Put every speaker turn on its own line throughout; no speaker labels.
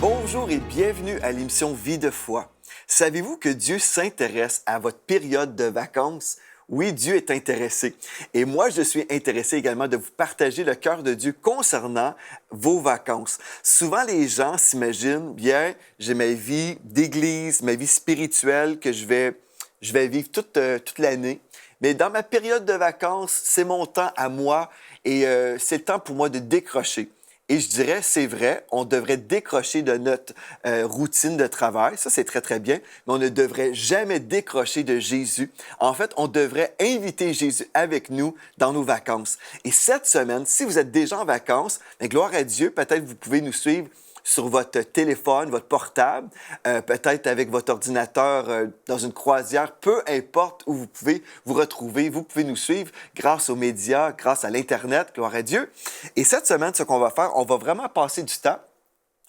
Bonjour et bienvenue à l'émission Vie de foi. Savez-vous que Dieu s'intéresse à votre période de vacances? Oui, Dieu est intéressé. Et moi, je suis intéressé également de vous partager le cœur de Dieu concernant vos vacances. Souvent, les gens s'imaginent, bien, j'ai ma vie d'église, ma vie spirituelle que je vais vivre toute l'année. Mais dans ma période de vacances, c'est mon temps à moi et c'est le temps pour moi de décrocher. Et je dirais, c'est vrai, on devrait décrocher de notre routine de travail. Ça, c'est très, très bien. Mais on ne devrait jamais décrocher de Jésus. En fait, on devrait inviter Jésus avec nous dans nos vacances. Et cette semaine, si vous êtes déjà en vacances, bien, gloire à Dieu, peut-être vous pouvez nous suivre sur votre téléphone, votre portable, peut-être avec votre ordinateur dans une croisière, peu importe où vous pouvez vous retrouver, vous pouvez nous suivre grâce aux médias, grâce à l'Internet, gloire à Dieu. Et cette semaine, ce qu'on va faire, on va vraiment passer du temps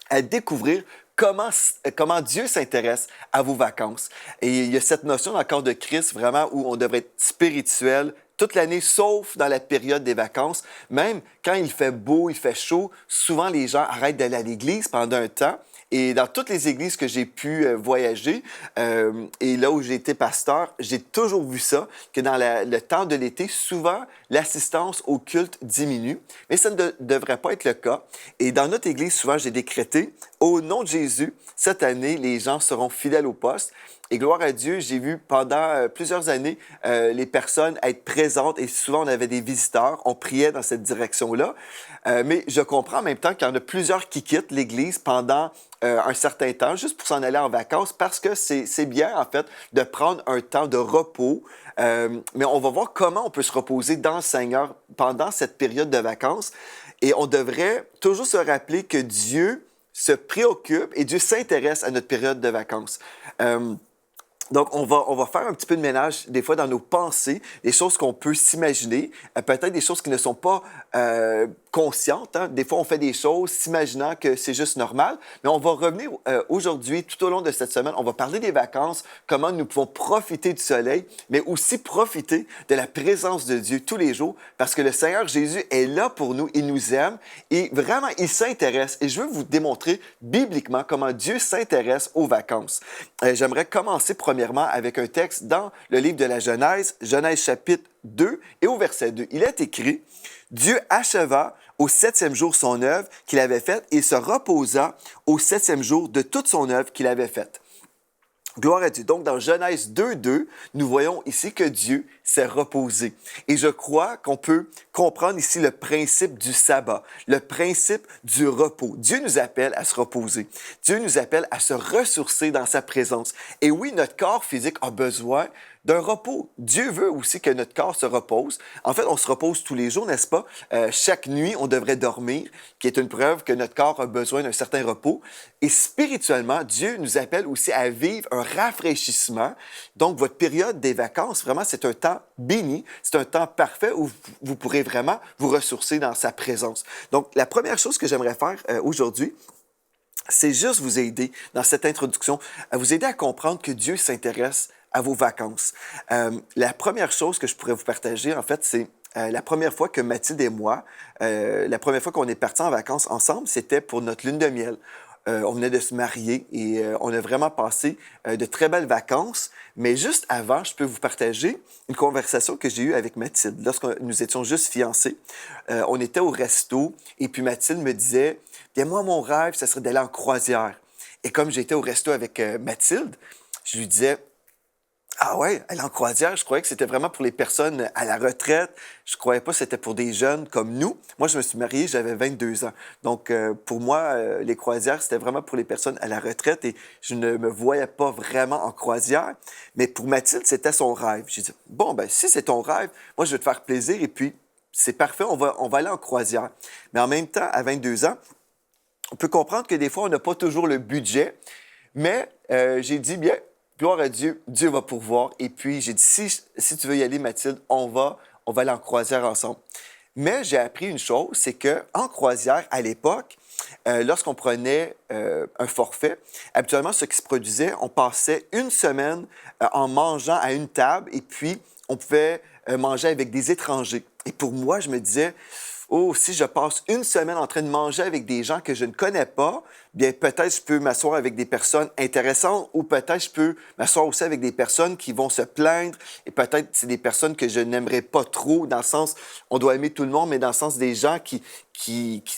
à découvrir comment Dieu s'intéresse à vos vacances. Et il y a cette notion dans le corps de Christ, vraiment, où on devrait être spirituel toute l'année, sauf dans la période des vacances. Même quand il fait beau, il fait chaud, souvent les gens arrêtent d'aller à l'église pendant un temps. Et dans toutes les églises que j'ai pu voyager et là où j'ai été pasteur, j'ai toujours vu ça, que dans le temps de l'été, souvent, l'assistance au culte diminue. Mais ça ne devrait pas être le cas. Et dans notre église, souvent, j'ai décrété, au nom de Jésus, cette année, les gens seront fidèles au poste. Et gloire à Dieu, j'ai vu pendant plusieurs années les personnes être présentes et souvent on avait des visiteurs, on priait dans cette direction-là. Mais je comprends en même temps qu'il y en a plusieurs qui quittent l'Église pendant un certain temps juste pour s'en aller en vacances parce que c'est bien en fait de prendre un temps de repos. Mais on va voir comment on peut se reposer dans le Seigneur pendant cette période de vacances. Et on devrait toujours se rappeler que Dieu se préoccupe et Dieu s'intéresse à notre période de vacances. Donc, on va faire un petit peu de ménage des fois dans nos pensées, des choses qu'on peut s'imaginer, peut-être des choses qui ne sont pas conscientes. Hein. Des fois, on fait des choses s'imaginant que c'est juste normal. Mais on va revenir aujourd'hui, tout au long de cette semaine, on va parler des vacances, comment nous pouvons profiter du soleil, mais aussi profiter de la présence de Dieu tous les jours, parce que le Seigneur Jésus est là pour nous, il nous aime et vraiment, il s'intéresse. Et je veux vous démontrer bibliquement comment Dieu s'intéresse aux vacances. J'aimerais commencer premièrement avec un texte dans le livre de la Genèse, Genèse chapitre 2 et au verset 2. Il est écrit, « Dieu acheva au septième jour son œuvre qu'il avait faite et se reposa au septième jour de toute son œuvre qu'il avait faite. » Gloire à Dieu. Donc, dans Genèse 2.2, nous voyons ici que Dieu s'est reposé. Et je crois qu'on peut comprendre ici le principe du sabbat, le principe du repos. Dieu nous appelle à se reposer. Dieu nous appelle à se ressourcer dans sa présence. Et oui, notre corps physique a besoin d'un repos. Dieu veut aussi que notre corps se repose. En fait, on se repose tous les jours, n'est-ce pas? Chaque nuit, on devrait dormir, qui est une preuve que notre corps a besoin d'un certain repos. Et spirituellement, Dieu nous appelle aussi à vivre un rafraîchissement. Donc, votre période des vacances, vraiment, c'est un temps béni, c'est un temps parfait où vous pourrez vraiment vous ressourcer dans sa présence. Donc, la première chose que j'aimerais faire aujourd'hui, c'est juste vous aider dans cette introduction, à vous aider à comprendre que Dieu s'intéresse à vos vacances. La première chose que je pourrais vous partager, en fait, c'est la première fois que Mathilde et moi, la première fois qu'on est partis en vacances ensemble, c'était pour notre lune de miel. On venait de se marier et on a vraiment passé de très belles vacances. Mais juste avant, je peux vous partager une conversation que j'ai eue avec Mathilde. Lorsque nous étions juste fiancés, on était au resto et puis Mathilde me disait, bien moi, mon rêve, ce serait d'aller en croisière. Et comme j'étais au resto avec Mathilde, je lui disais, ah ouais, aller en croisière, je croyais que c'était vraiment pour les personnes à la retraite. Je croyais pas que c'était pour des jeunes comme nous. Moi, je me suis marié, j'avais 22 ans. Donc, pour moi, les croisières, c'était vraiment pour les personnes à la retraite et je ne me voyais pas vraiment en croisière. Mais pour Mathilde, c'était son rêve. J'ai dit, bon, ben si c'est ton rêve, moi, je vais te faire plaisir et puis c'est parfait, on va aller en croisière. Mais en même temps, à 22 ans, on peut comprendre que des fois, on n'a pas toujours le budget. Mais j'ai dit, bien, gloire à Dieu, Dieu va pourvoir. Et puis, j'ai dit, si tu veux y aller, Mathilde, on va aller en croisière ensemble. Mais j'ai appris une chose, c'est qu'en croisière, à l'époque, lorsqu'on prenait un forfait, habituellement, ce qui se produisait, on passait une semaine en mangeant à une table et puis on pouvait manger avec des étrangers. Et pour moi, je me disais, oh, si je passe une semaine en train de manger avec des gens que je ne connais pas, bien peut-être je peux m'asseoir avec des personnes intéressantes ou peut-être je peux m'asseoir aussi avec des personnes qui vont se plaindre et peut-être c'est des personnes que je n'aimerais pas trop dans le sens, on doit aimer tout le monde, mais dans le sens des gens qui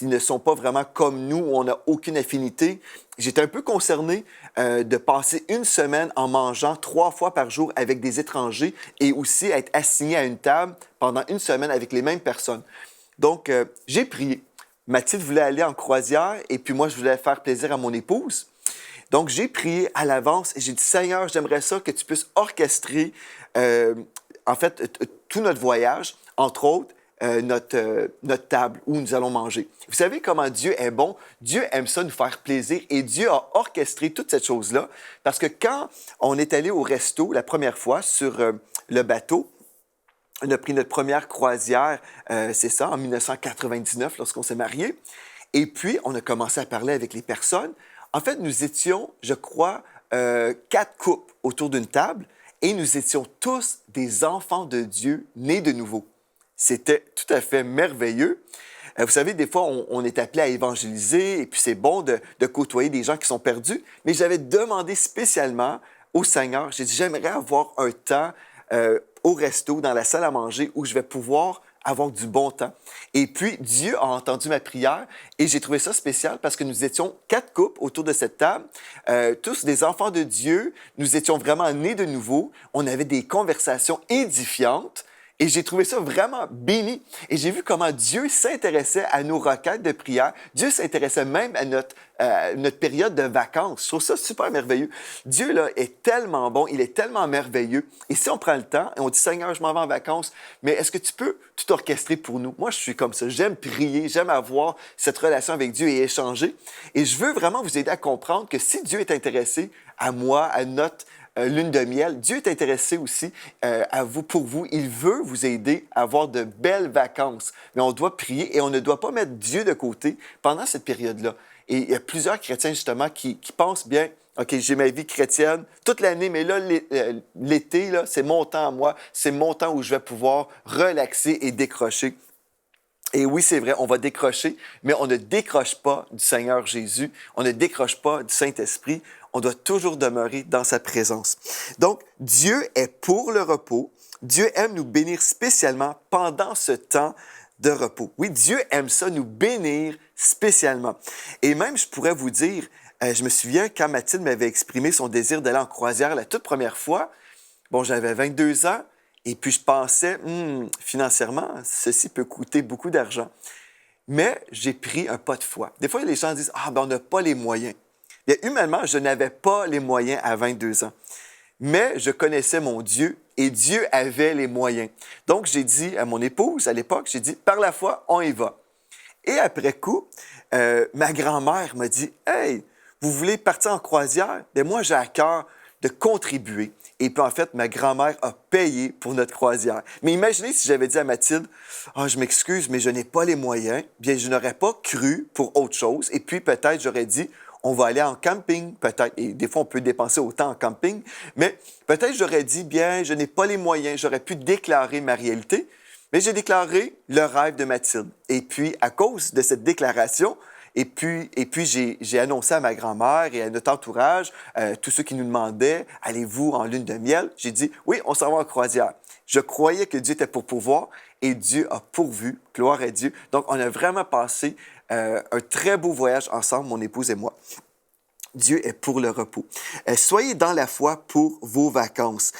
ne sont pas vraiment comme nous, où on n'a aucune affinité. J'étais un peu concerné de passer une semaine en mangeant 3 fois par jour avec des étrangers et aussi être assigné à une table pendant une semaine avec les mêmes personnes. Donc, j'ai prié. Mathilde voulait aller en croisière et puis moi, je voulais faire plaisir à mon épouse. Donc, j'ai prié à l'avance et j'ai dit, Seigneur, j'aimerais ça que tu puisses orchestrer, tout notre voyage, entre autres, notre table où nous allons manger. Vous savez comment Dieu est bon? Dieu aime ça nous faire plaisir et Dieu a orchestré toute cette chose-là parce que quand on est allé au resto la première fois sur le bateau, on a pris notre première croisière, c'est ça, en 1999, lorsqu'on s'est mariés. Et puis, on a commencé à parler avec les personnes. En fait, nous étions, je crois, 4 couples autour d'une table et nous étions tous des enfants de Dieu nés de nouveau. C'était tout à fait merveilleux. Vous savez, des fois, on est appelé à évangéliser et puis c'est bon de côtoyer des gens qui sont perdus. Mais j'avais demandé spécialement au Seigneur, j'ai dit, j'aimerais avoir un temps au resto, dans la salle à manger, où je vais pouvoir avoir du bon temps. Et puis, Dieu a entendu ma prière et j'ai trouvé ça spécial parce que nous étions 4 couples autour de cette table, tous des enfants de Dieu. Nous étions vraiment nés de nouveau. On avait des conversations édifiantes. Et j'ai trouvé ça vraiment béni. Et j'ai vu comment Dieu s'intéressait à nos requêtes de prière. Dieu s'intéressait même à notre période de vacances. Je trouve ça super merveilleux. Dieu, là, est tellement bon, il est tellement merveilleux. Et si on prend le temps et on dit, Seigneur, je m'en vais en vacances, mais est-ce que tu peux tout orchestrer pour nous? Moi, je suis comme ça. J'aime prier, j'aime avoir cette relation avec Dieu et échanger. Et je veux vraiment vous aider à comprendre que si Dieu est intéressé à moi, à notre lune de miel. Dieu est intéressé aussi à vous, pour vous. Il veut vous aider à avoir de belles vacances. Mais on doit prier et on ne doit pas mettre Dieu de côté pendant cette période-là. Et il y a plusieurs chrétiens, justement, qui pensent bien, OK, j'ai ma vie chrétienne toute l'année, mais là, l'été, là, c'est mon temps à moi. C'est mon temps où je vais pouvoir relaxer et décrocher. Et oui, c'est vrai, on va décrocher, mais on ne décroche pas du Seigneur Jésus, on ne décroche pas du Saint-Esprit, on doit toujours demeurer dans sa présence. Donc, Dieu est pour le repos, Dieu aime nous bénir spécialement pendant ce temps de repos. Oui, Dieu aime ça, nous bénir spécialement. Et même, je pourrais vous dire, je me souviens quand Mathilde m'avait exprimé son désir d'aller en croisière la toute première fois, bon, j'avais 22 ans, et puis je pensais, financièrement, ceci peut coûter beaucoup d'argent. Mais j'ai pris un pas de foi. Des fois, les gens disent, on n'a pas les moyens. Bien, humainement, je n'avais pas les moyens à 22 ans. Mais je connaissais mon Dieu et Dieu avait les moyens. Donc, j'ai dit à mon épouse, à l'époque, j'ai dit, par la foi, on y va. Et après coup, ma grand-mère m'a dit, hey, vous voulez partir en croisière? Bien, moi, j'ai à cœur de contribuer. Et puis, en fait, ma grand-mère a payé pour notre croisière. Mais imaginez si j'avais dit à Mathilde, je m'excuse, mais je n'ai pas les moyens. Bien, je n'aurais pas cru pour autre chose. Et puis, peut-être, j'aurais dit, on va aller en camping, peut-être. Et des fois, on peut dépenser autant en camping. Mais peut-être, j'aurais dit, bien, je n'ai pas les moyens. J'aurais pu déclarer ma réalité. Mais j'ai déclaré le rêve de Mathilde. Et puis, à cause de cette déclaration, et puis j'ai annoncé à ma grand-mère et à notre entourage, tous ceux qui nous demandaient, allez-vous en lune de miel? J'ai dit, oui, on s'en va en croisière. Je croyais que Dieu était pour pouvoir et Dieu a pourvu, gloire à Dieu. Donc, on a vraiment passé un très beau voyage ensemble, mon épouse et moi. Dieu est pour le repos. Soyez dans la foi pour vos vacances.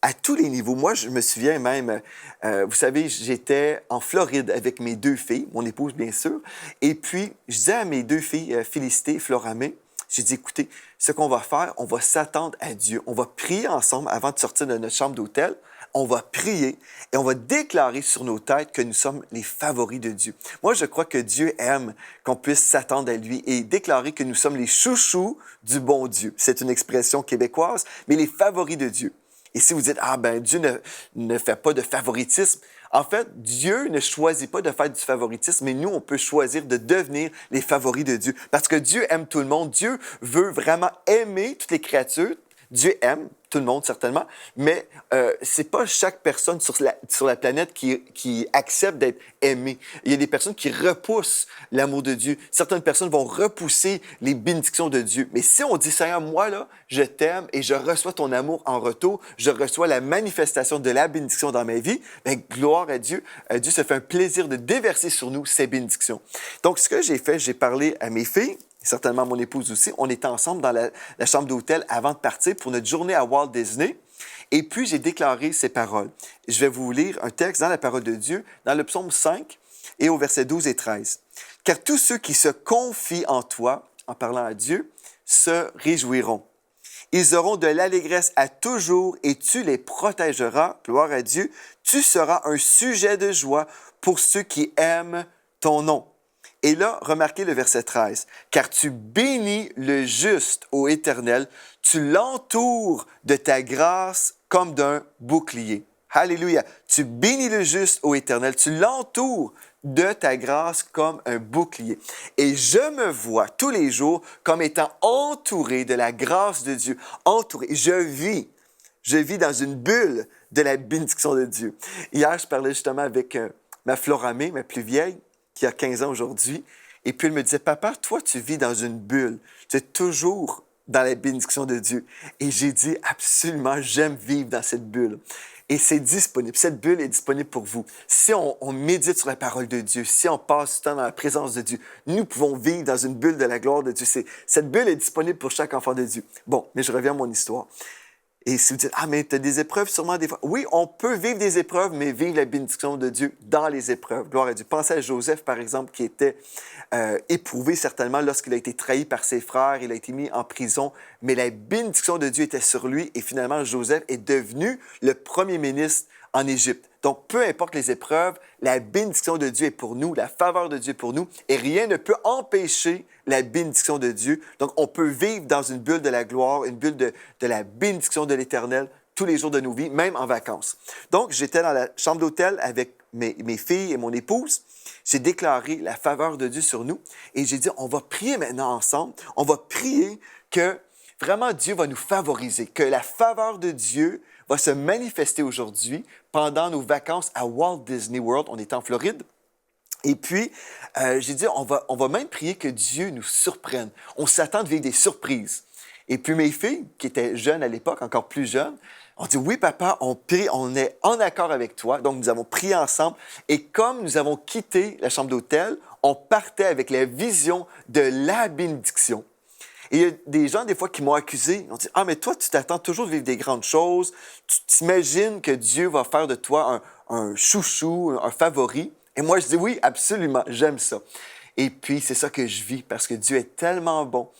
À tous les niveaux. Moi, je me souviens même, vous savez, j'étais en Floride avec mes 2 filles, mon épouse, bien sûr. Et puis, je disais à mes 2 filles, Félicité et Floramé, j'ai dit, écoutez, ce qu'on va faire, on va s'attendre à Dieu. On va prier ensemble avant de sortir de notre chambre d'hôtel. On va prier et on va déclarer sur nos têtes que nous sommes les favoris de Dieu. Moi, je crois que Dieu aime qu'on puisse s'attendre à lui et déclarer que nous sommes les chouchous du bon Dieu. C'est une expression québécoise, mais les favoris de Dieu. Et si vous dites, Dieu ne fait pas de favoritisme, en fait, Dieu ne choisit pas de faire du favoritisme, mais nous, on peut choisir de devenir les favoris de Dieu. Parce que Dieu aime tout le monde. Dieu veut vraiment aimer toutes les créatures. Dieu aime tout le monde, certainement, mais c'est pas chaque personne sur la planète qui accepte d'être aimée. Il y a des personnes qui repoussent l'amour de Dieu. Certaines personnes vont repousser les bénédictions de Dieu. Mais si on dit, Seigneur, moi, là, je t'aime et je reçois ton amour en retour, je reçois la manifestation de la bénédiction dans ma vie, bien, gloire à Dieu. Dieu se fait un plaisir de déverser sur nous ces bénédictions. Donc, ce que j'ai fait, j'ai parlé à mes filles, certainement mon épouse aussi. On était ensemble dans la chambre d'hôtel avant de partir pour notre journée à Walt Disney. Et puis, j'ai déclaré ces paroles. Je vais vous lire un texte dans la parole de Dieu, dans le psaume 5 et au verset 12 et 13. « Car tous ceux qui se confient en toi, en parlant à Dieu, se réjouiront. Ils auront de l'allégresse à toujours et tu les protégeras, gloire à Dieu. Tu seras un sujet de joie pour ceux qui aiment ton nom. » Et là, remarquez le verset 13. « Car tu bénis le juste, ô Éternel, tu l'entoures de ta grâce comme d'un bouclier. » Alléluia. Tu bénis le juste, ô Éternel, tu l'entoures de ta grâce comme un bouclier. Et je me vois tous les jours comme étant entouré de la grâce de Dieu. Entouré. Je vis dans une bulle de la bénédiction de Dieu. Hier, je parlais justement avec ma Floramé, ma plus vieille, qui a 15 ans aujourd'hui. Et puis, elle me disait, papa, toi, tu vis dans une bulle. Tu es toujours dans la bénédiction de Dieu. Et j'ai dit, absolument, j'aime vivre dans cette bulle. Et c'est disponible. Cette bulle est disponible pour vous. Si on médite sur la parole de Dieu, si on passe du temps dans la présence de Dieu, nous pouvons vivre dans une bulle de la gloire de Dieu. Cette bulle est disponible pour chaque enfant de Dieu. Bon, mais je reviens à mon histoire. Et si vous dites, ah, mais tu as des épreuves sûrement des fois. Oui, on peut vivre des épreuves, mais vivre la bénédiction de Dieu dans les épreuves. Gloire à Dieu. Pensez à Joseph, par exemple, qui était éprouvé certainement lorsqu'il a été trahi par ses frères. Il a été mis en prison, mais la bénédiction de Dieu était sur lui. Et finalement, Joseph est devenu le premier ministre en Égypte. Donc, peu importe les épreuves, la bénédiction de Dieu est pour nous, la faveur de Dieu est pour nous, et rien ne peut empêcher la bénédiction de Dieu. Donc, on peut vivre dans une bulle de la gloire, une bulle de la bénédiction de l'Éternel tous les jours de nos vies, même en vacances. Donc, j'étais dans la chambre d'hôtel avec mes filles et mon épouse. J'ai déclaré la faveur de Dieu sur nous et j'ai dit, on va prier maintenant ensemble. On va prier que vraiment Dieu va nous favoriser, que la faveur de Dieu va se manifester aujourd'hui pendant nos vacances à Walt Disney World. On est en Floride. Et puis, j'ai dit, on va même prier que Dieu nous surprenne. On s'attend de vivre des surprises. Et puis, mes filles, qui étaient jeunes à l'époque, encore plus jeunes, ont dit, oui, papa, on prie, on est en accord avec toi. Donc, nous avons prié ensemble. Et comme nous avons quitté la chambre d'hôtel, on partait avec la vision de la bénédiction. Et il y a des gens, des fois, qui m'ont accusé. Ils ont dit, ah, mais toi, tu t'attends toujours de vivre des grandes choses. Tu t'imagines que Dieu va faire de toi un chouchou, un favori. Et moi, je dis, oui, absolument, j'aime ça. Et puis, c'est ça que je vis parce que Dieu est tellement bon.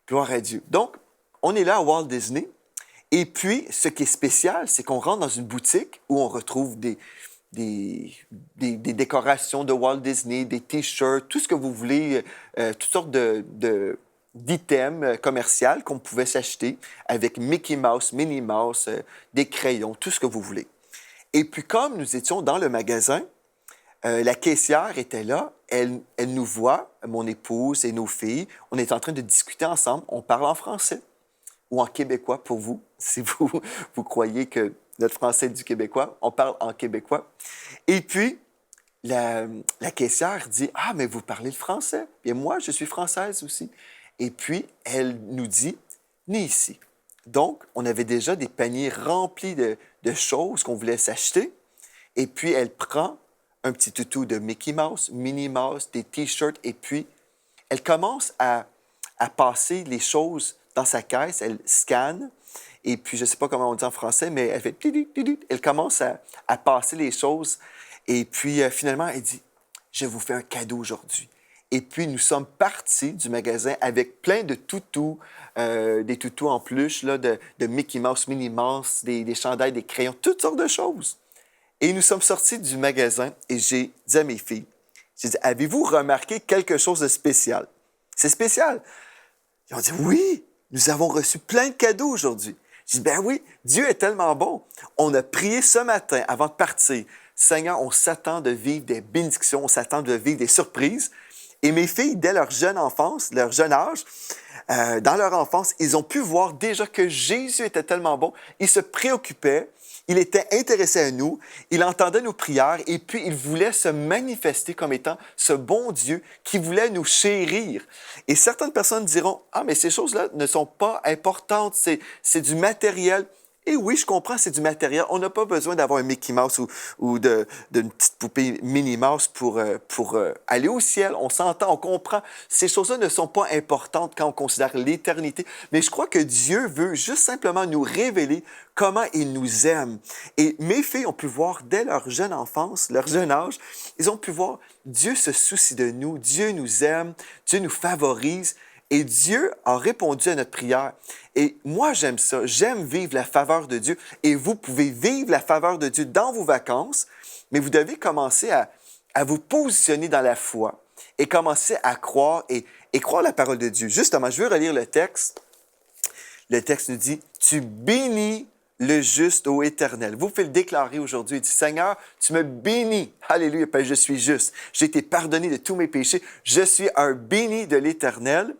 Gloire à Dieu. Donc, on est là à Walt Disney. Et puis, ce qui est spécial, c'est qu'on rentre dans une boutique où on retrouve des décorations de Walt Disney, des T-shirts, tout ce que vous voulez, toutes sortes d'items commerciaux qu'on pouvait s'acheter avec Mickey Mouse, Minnie Mouse, des crayons, tout ce que vous voulez. Et puis, comme nous étions dans le magasin, la caissière était là, elle nous voit, mon épouse et nos filles, on est en train de discuter ensemble, on parle en français ou en québécois pour vous, si vous croyez que notre français est du québécois, on parle en québécois. Et puis, la caissière dit, « Ah, mais vous parlez le français. Et moi, je suis française aussi. » Et puis, elle nous dit, « Venez ici. » Donc, on avait déjà des paniers remplis de choses qu'on voulait s'acheter. Et puis, elle prend un petit toutou de Mickey Mouse, Minnie Mouse, des T-shirts. Et puis, elle commence à passer les choses dans sa caisse. Elle scanne. Et puis, je ne sais pas comment on dit en français, mais elle fait... Elle commence à passer les choses. Et puis, finalement, elle dit, « Je vous fais un cadeau aujourd'hui. » Et puis, nous sommes partis du magasin avec plein de toutous, des toutous en peluche là, de Mickey Mouse, Minnie Mouse, des chandails, des crayons, toutes sortes de choses. Et nous sommes sortis du magasin et j'ai dit à mes filles, j'ai dit, avez-vous remarqué quelque chose de spécial? C'est spécial. Ils ont dit, oui, nous avons reçu plein de cadeaux aujourd'hui. J'ai dit, ben oui, Dieu est tellement bon. On a prié ce matin avant de partir. Seigneur, on s'attend de vivre des bénédictions, on s'attend de vivre des surprises. Et mes filles, dès leur jeune enfance, leur jeune âge, dans leur enfance, ils ont pu voir déjà que Jésus était tellement bon. Il se préoccupait, il était intéressé à nous, il entendait nos prières et puis il voulait se manifester comme étant ce bon Dieu qui voulait nous chérir. Et certaines personnes diront, « Ah, mais ces choses-là ne sont pas importantes, c'est du matériel. » Et oui, je comprends, c'est du matériel. On n'a pas besoin d'avoir un Mickey Mouse ou d'une petite poupée Minnie Mouse pour aller au ciel. On s'entend, on comprend. Ces choses-là ne sont pas importantes quand on considère l'éternité. Mais je crois que Dieu veut juste simplement nous révéler comment il nous aime. Et mes filles ont pu voir dès leur jeune enfance, leur jeune âge, ils ont pu voir Dieu se soucie de nous, Dieu nous aime, Dieu nous favorise. Et Dieu a répondu à notre prière. Et moi, j'aime ça. J'aime vivre la faveur de Dieu. Et vous pouvez vivre la faveur de Dieu dans vos vacances, mais vous devez commencer à vous positionner dans la foi et commencer à croire et croire la parole de Dieu. Justement, je veux relire le texte. Le texte nous dit, « Tu bénis le juste ô Éternel. » Vous pouvez le déclarer aujourd'hui. Il dit, « Seigneur, tu me bénis. Alléluia, parce que je suis juste. J'ai été pardonné de tous mes péchés. Je suis un béni de l'Éternel.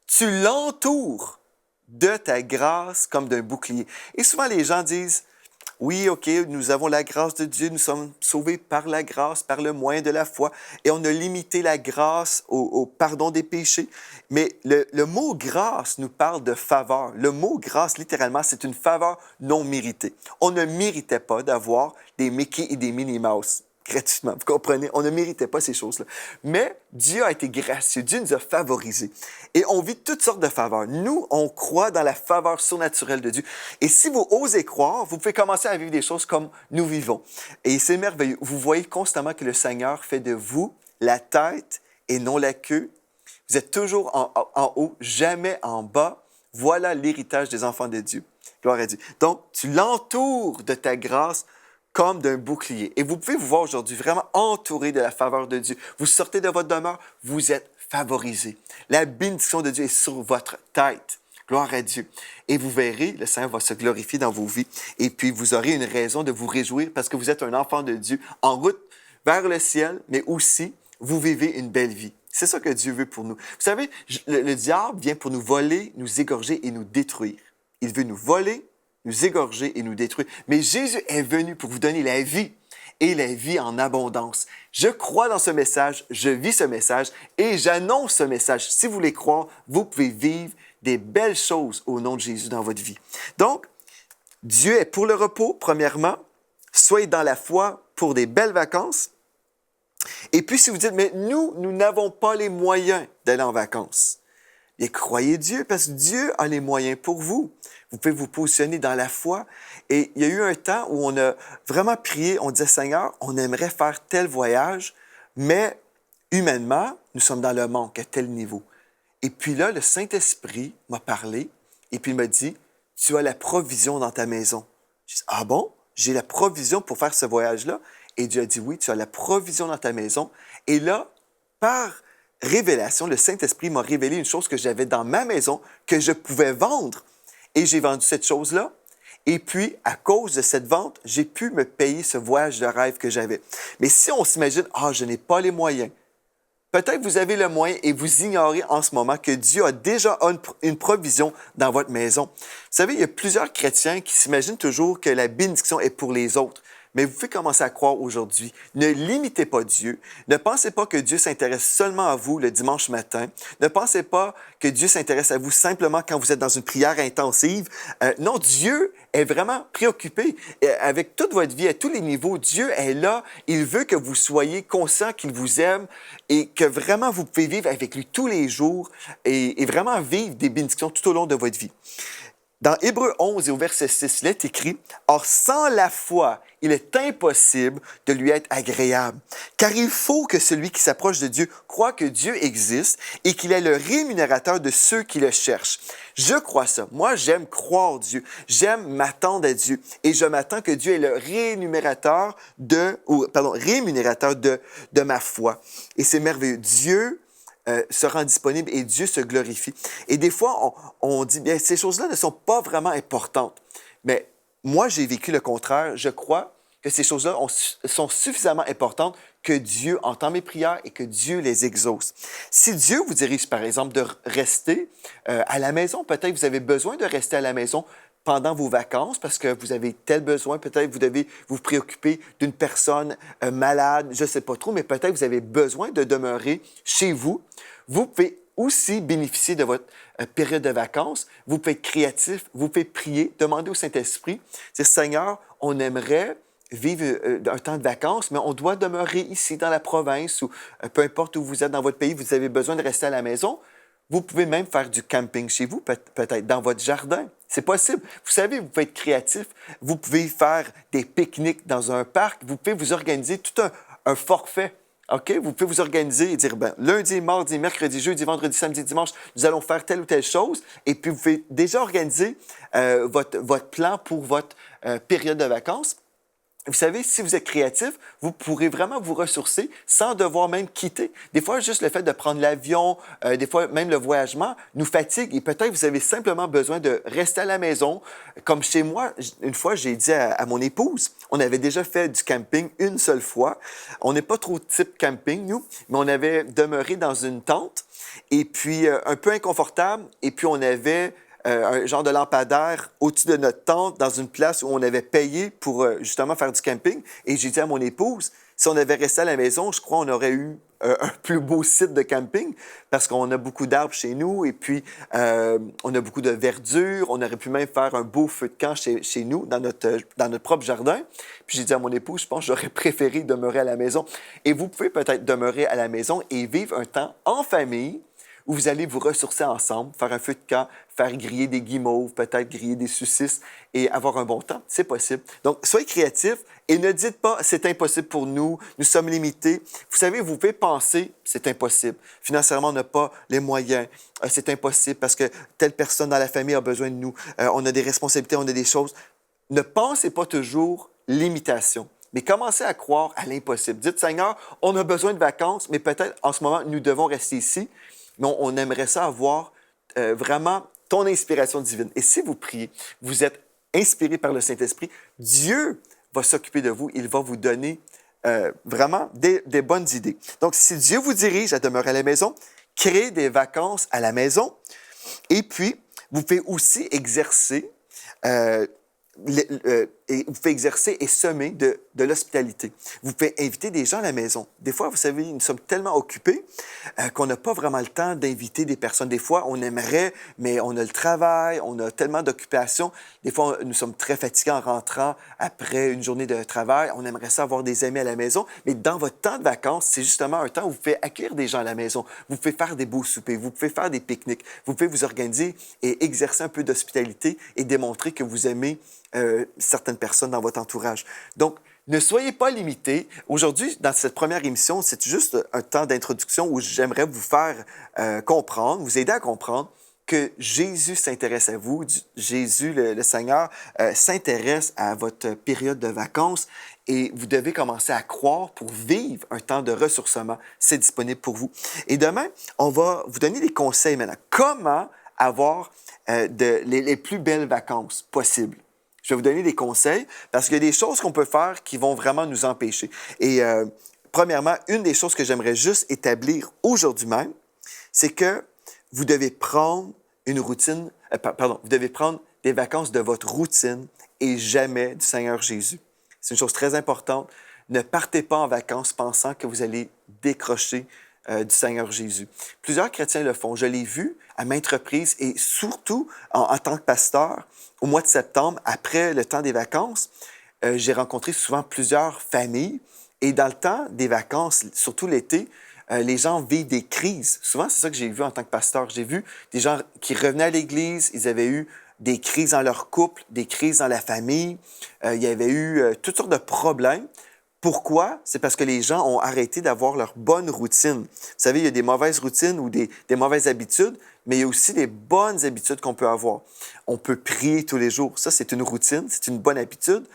Tu l'entoures de ta grâce comme d'un bouclier. » Et souvent, les gens disent, « Oui, OK, nous avons la grâce de Dieu, nous sommes sauvés par la grâce, par le moyen de la foi, et on a limité la grâce au pardon des péchés. » Mais le mot « grâce » nous parle de faveur. Le mot « grâce », littéralement, c'est une faveur non méritée. On ne méritait pas d'avoir des Mickey et des Minnie Mouse gratuitement. Vous comprenez? On ne méritait pas ces choses-là. Mais Dieu a été gracieux. Dieu nous a favorisés. Et on vit toutes sortes de faveurs. Nous, on croit dans la faveur surnaturelle de Dieu. Et si vous osez croire, vous pouvez commencer à vivre des choses comme nous vivons. Et c'est merveilleux. Vous voyez constamment que le Seigneur fait de vous la tête et non la queue. Vous êtes toujours en haut, jamais en bas. Voilà l'héritage des enfants de Dieu. Gloire à Dieu. Donc, tu l'entoures de ta grâce comme d'un bouclier. Et vous pouvez vous voir aujourd'hui vraiment entouré de la faveur de Dieu. Vous sortez de votre demeure, vous êtes favorisé. La bénédiction de Dieu est sur votre tête. Gloire à Dieu. Et vous verrez, le Seigneur va se glorifier dans vos vies. Et puis, vous aurez une raison de vous réjouir parce que vous êtes un enfant de Dieu en route vers le ciel, mais aussi, vous vivez une belle vie. C'est ça que Dieu veut pour nous. Vous savez, le diable vient pour nous voler, nous égorger et nous détruire. Il veut nous voler, nous égorger et nous détruire. Mais Jésus est venu pour vous donner la vie et la vie en abondance. Je crois dans ce message, je vis ce message et j'annonce ce message. Si vous voulez croire, vous pouvez vivre des belles choses au nom de Jésus dans votre vie. Donc, Dieu est pour le repos, premièrement. Soyez dans la foi pour des belles vacances. Et puis, si vous dites, mais nous n'avons pas les moyens d'aller en vacances. Et croyez Dieu, parce que Dieu a les moyens pour vous. Vous pouvez vous positionner dans la foi. Et il y a eu un temps où on a vraiment prié, on disait, Seigneur, on aimerait faire tel voyage, mais humainement, nous sommes dans le manque à tel niveau. Et puis là, le Saint-Esprit m'a parlé et puis il m'a dit, tu as la provision dans ta maison. Je dis, ah bon? J'ai la provision pour faire ce voyage-là? Et Dieu a dit, oui, tu as la provision dans ta maison. Et là, par révélation, le Saint-Esprit m'a révélé une chose que j'avais dans ma maison, que je pouvais vendre. Et j'ai vendu cette chose-là. Et puis, à cause de cette vente, j'ai pu me payer ce voyage de rêve que j'avais. Mais si on s'imagine, ah, je n'ai pas les moyens, peut-être vous avez le moyen et vous ignorez en ce moment que Dieu a déjà une provision dans votre maison. Vous savez, il y a plusieurs chrétiens qui s'imaginent toujours que la bénédiction est pour les autres. Mais vous pouvez commencer à croire aujourd'hui. Ne limitez pas Dieu. Ne pensez pas que Dieu s'intéresse seulement à vous le dimanche matin. Ne pensez pas que Dieu s'intéresse à vous simplement quand vous êtes dans une prière intensive. Non, Dieu est vraiment préoccupé avec toute votre vie, à tous les niveaux. Dieu est là. Il veut que vous soyez conscient qu'il vous aime et que vraiment vous pouvez vivre avec lui tous les jours et vraiment vivre des bénédictions tout au long de votre vie. Dans Hébreux 11 et au verset 6, il est écrit « Or, sans la foi, il est impossible de lui être agréable, car il faut que celui qui s'approche de Dieu croit que Dieu existe et qu'il est le rémunérateur de ceux qui le cherchent. » Je crois ça. Moi, j'aime croire Dieu. J'aime m'attendre à Dieu. Et je m'attends que Dieu est le rémunérateur de ma foi. Et c'est merveilleux. Dieu se rend disponible et Dieu se glorifie. Et des fois, on dit, bien, ces choses-là ne sont pas vraiment importantes. Mais moi, j'ai vécu le contraire. Je crois que ces choses-là sont suffisamment importantes que Dieu entend mes prières et que Dieu les exauce. Si Dieu vous dirige, par exemple, de rester à la maison, peut-être vous avez besoin de rester à la maison pendant vos vacances parce que vous avez tel besoin, peut-être vous devez vous préoccuper d'une personne malade, je ne sais pas trop, mais peut-être vous avez besoin de demeurer chez vous. Vous pouvez aussi bénéficier de votre période de vacances. Vous pouvez être créatif, vous pouvez prier, demander au Saint-Esprit. C'est Seigneur, on aimerait vivre un temps de vacances, mais on doit demeurer ici dans la province ou peu importe où vous êtes dans votre pays, vous avez besoin de rester à la maison. Vous pouvez même faire du camping chez vous, peut-être dans votre jardin. C'est possible. Vous savez, vous pouvez être créatif. Vous pouvez faire des pique-niques dans un parc. Vous pouvez vous organiser tout un forfait. OK? Vous pouvez vous organiser et dire, ben, lundi, mardi, mercredi, jeudi, vendredi, samedi, dimanche, nous allons faire telle ou telle chose. Et puis, vous pouvez déjà organiser votre plan pour votre période de vacances. Vous savez, si vous êtes créatif, vous pourrez vraiment vous ressourcer sans devoir même quitter. Des fois, juste le fait de prendre l'avion, des fois, même le voyagement nous fatigue et peut-être vous avez simplement besoin de rester à la maison. Comme chez moi, une fois, j'ai dit à mon épouse, on avait déjà fait du camping une seule fois. On n'est pas trop type camping, nous, mais on avait demeuré dans une tente et puis un peu inconfortable et puis on avait un genre de lampadaire au-dessus de notre tente dans une place où on avait payé pour justement faire du camping. Et j'ai dit à mon épouse, si on avait resté à la maison, je crois qu'on aurait eu un plus beau site de camping parce qu'on a beaucoup d'arbres chez nous et puis on a beaucoup de verdure. On aurait pu même faire un beau feu de camp chez nous, dans notre propre jardin. Puis j'ai dit à mon épouse, je pense que j'aurais préféré demeurer à la maison. Et vous pouvez peut-être demeurer à la maison et vivre un temps en famille où vous allez vous ressourcer ensemble, faire un feu de camp, faire griller des guimauves, peut-être griller des saucisses et avoir un bon temps. C'est possible. Donc, soyez créatifs et ne dites pas « c'est impossible pour nous, nous sommes limités ». Vous savez, vous pouvez penser « c'est impossible ». Financièrement, on n'a pas les moyens. C'est impossible parce que telle personne dans la famille a besoin de nous. On a des responsabilités, on a des choses. Ne pensez pas toujours limitation. Mais commencez à croire à l'impossible. Dites « Seigneur, on a besoin de vacances, mais peut-être en ce moment, nous devons rester ici. » Mais on aimerait ça avoir vraiment ton inspiration divine. Et si vous priez, vous êtes inspiré par le Saint-Esprit, Dieu va s'occuper de vous. Il va vous donner vraiment des bonnes idées. Donc, si Dieu vous dirige à demeurer à la maison, créez des vacances à la maison. Et puis, vous pouvez aussi exercer et vous pouvez exercer et semer de l'hospitalité. Vous pouvez inviter des gens à la maison. Des fois, vous savez, nous sommes tellement occupés qu'on n'a pas vraiment le temps d'inviter des personnes. Des fois, on aimerait, mais on a le travail, on a tellement d'occupations. Des fois, nous sommes très fatigués en rentrant après une journée de travail. On aimerait ça avoir des amis à la maison. Mais dans votre temps de vacances, c'est justement un temps où vous pouvez accueillir des gens à la maison. Vous pouvez faire des beaux soupers. Vous pouvez faire des pique-niques. Vous pouvez vous organiser et exercer un peu d'hospitalité et démontrer que vous aimez certaines personnes dans votre entourage. Donc, ne soyez pas limités. Aujourd'hui, dans cette première émission, c'est juste un temps d'introduction où j'aimerais vous faire comprendre, vous aider à comprendre que Jésus s'intéresse à vous. Jésus, le Seigneur, s'intéresse à votre période de vacances et vous devez commencer à croire pour vivre un temps de ressourcement. C'est disponible pour vous. Et demain, on va vous donner des conseils maintenant. Comment avoir les plus belles vacances possibles? Je vais vous donner des conseils parce qu'il y a des choses qu'on peut faire qui vont vraiment nous empêcher. Et premièrement, une des choses que j'aimerais juste établir aujourd'hui même, c'est que vous devez prendre une routine, vous devez prendre des vacances de votre routine et jamais du Seigneur Jésus. C'est une chose très importante. Ne partez pas en vacances pensant que vous allez décrocher du Seigneur Jésus. Plusieurs chrétiens le font. Je l'ai vu à maintes reprises et surtout en tant que pasteur, au mois de septembre, après le temps des vacances, j'ai rencontré souvent plusieurs familles et dans le temps des vacances, surtout l'été, les gens vivent des crises. Souvent, c'est ça que j'ai vu en tant que pasteur. J'ai vu des gens qui revenaient à l'Église, ils avaient eu des crises dans leur couple, des crises dans la famille, il y avait eu toutes sortes de problèmes. Pourquoi? C'est parce que les gens ont arrêté d'avoir leur bonne routine. Vous savez, il y a des mauvaises routines ou des mauvaises habitudes, mais il y a aussi des bonnes habitudes qu'on peut avoir. On peut prier tous les jours. Ça, c'est une routine, c'est une bonne habitude.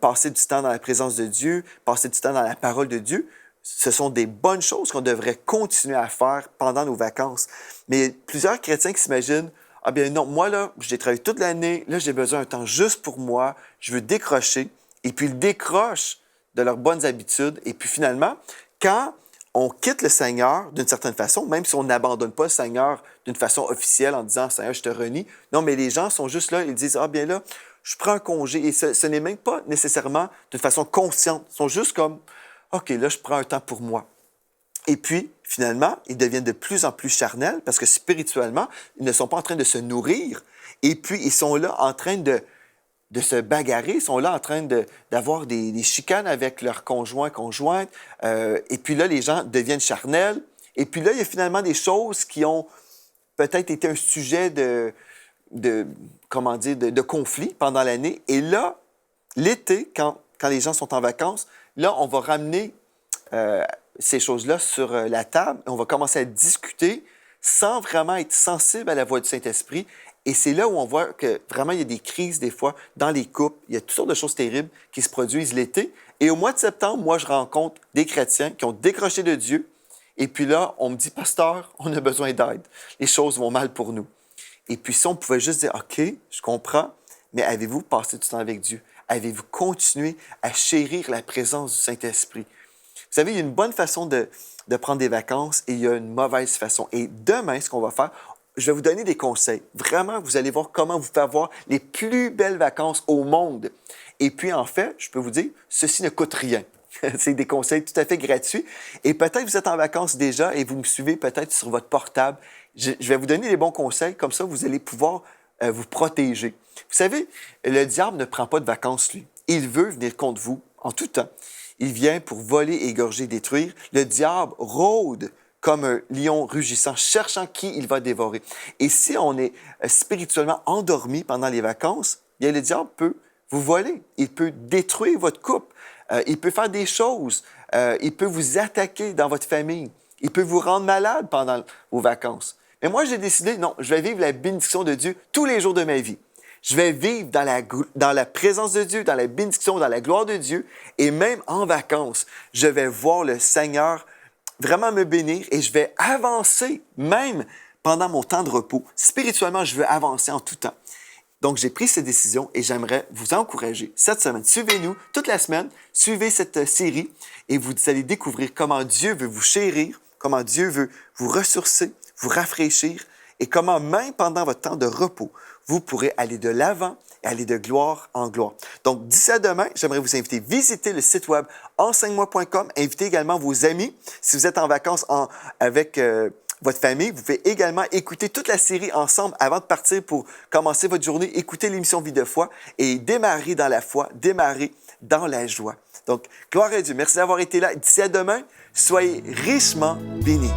Passer du temps dans la présence de Dieu, passer du temps dans la parole de Dieu, ce sont des bonnes choses qu'on devrait continuer à faire pendant nos vacances. Mais plusieurs chrétiens qui s'imaginent, « Ah bien non, moi là, j'ai travaillé toute l'année, là j'ai besoin d'un temps juste pour moi, je veux décrocher. » Et puis ils décrochent de leurs bonnes habitudes. Et puis finalement, quand on quitte le Seigneur d'une certaine façon, même si on n'abandonne pas le Seigneur d'une façon officielle en disant « Seigneur, je te renie », non, mais les gens sont juste là, ils disent « Ah bien là, je prends un congé ». Et ce n'est même pas nécessairement d'une façon consciente. Ils sont juste comme « OK, là, je prends un temps pour moi ». Et puis, finalement, ils deviennent de plus en plus charnels parce que spirituellement, ils ne sont pas en train de se nourrir. Et puis, ils sont là en train de se bagarrer, ils sont là en train d'avoir des chicanes avec leurs conjoints, conjointes. Et puis là, les gens deviennent charnels. Et puis là, il y a finalement des choses qui ont peut-être été un sujet de conflit pendant l'année. Et là, l'été, quand les gens sont en vacances, là, on va ramener ces choses-là sur la table. On va commencer à discuter sans vraiment être sensible à la voix du Saint-Esprit. Et c'est là où on voit que vraiment, il y a des crises des fois dans les couples. Il y a toutes sortes de choses terribles qui se produisent l'été. Et au mois de septembre, moi, je rencontre des chrétiens qui ont décroché de Dieu. Et puis là, on me dit, « Pasteur, on a besoin d'aide. Les choses vont mal pour nous. » Et puis si on pouvait juste dire, « OK, je comprends, mais avez-vous passé du temps avec Dieu? Avez-vous continué à chérir la présence du Saint-Esprit? » Vous savez, il y a une bonne façon de prendre des vacances et il y a une mauvaise façon. Et demain, ce qu'on va faire, je vais vous donner des conseils. Vraiment, vous allez voir comment vous pouvez avoir les plus belles vacances au monde. Et puis, en fait, je peux vous dire, ceci ne coûte rien. C'est des conseils tout à fait gratuits. Et peut-être vous êtes en vacances déjà et vous me suivez peut-être sur votre portable. Je vais vous donner les bons conseils. Comme ça, vous allez pouvoir vous protéger. Vous savez, le diable ne prend pas de vacances, lui. Il veut venir contre vous en tout temps. Il vient pour voler, égorger, détruire. Le diable rôde comme un lion rugissant, cherchant qui il va dévorer. Et si on est spirituellement endormi pendant les vacances, bien, le diable peut vous voler. Il peut détruire votre couple. Il peut faire des choses. Il peut vous attaquer dans votre famille. Il peut vous rendre malade pendant vos vacances. Mais moi, j'ai décidé, non, je vais vivre la bénédiction de Dieu tous les jours de ma vie. Je vais vivre dans la présence de Dieu, dans la bénédiction, dans la gloire de Dieu. Et même en vacances, je vais voir le Seigneur vraiment me bénir et je vais avancer même pendant mon temps de repos. Spirituellement, je veux avancer en tout temps. Donc, j'ai pris cette décision et j'aimerais vous encourager cette semaine. Suivez-nous toute la semaine, suivez cette série et vous allez découvrir comment Dieu veut vous chérir, comment Dieu veut vous ressourcer, vous rafraîchir et comment même pendant votre temps de repos, vous pourrez aller de l'avant et aller de gloire en gloire. Donc, d'ici à demain, j'aimerais vous inviter à visiter le site web enseigne-moi.com. Invitez également vos amis. Si vous êtes en vacances avec votre famille, vous pouvez également écouter toute la série ensemble avant de partir pour commencer votre journée. Écoutez l'émission Vie de foi et démarrer dans la foi, démarrer dans la joie. Donc, gloire à Dieu. Merci d'avoir été là. D'ici à demain, soyez richement bénis.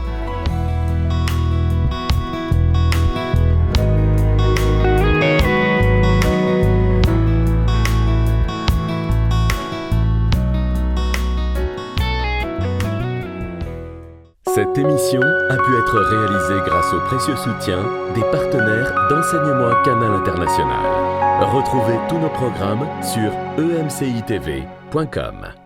Cette émission a pu être réalisée grâce au précieux soutien des partenaires d'Enseigne-moi Canal International. Retrouvez tous nos programmes sur emcitv.com.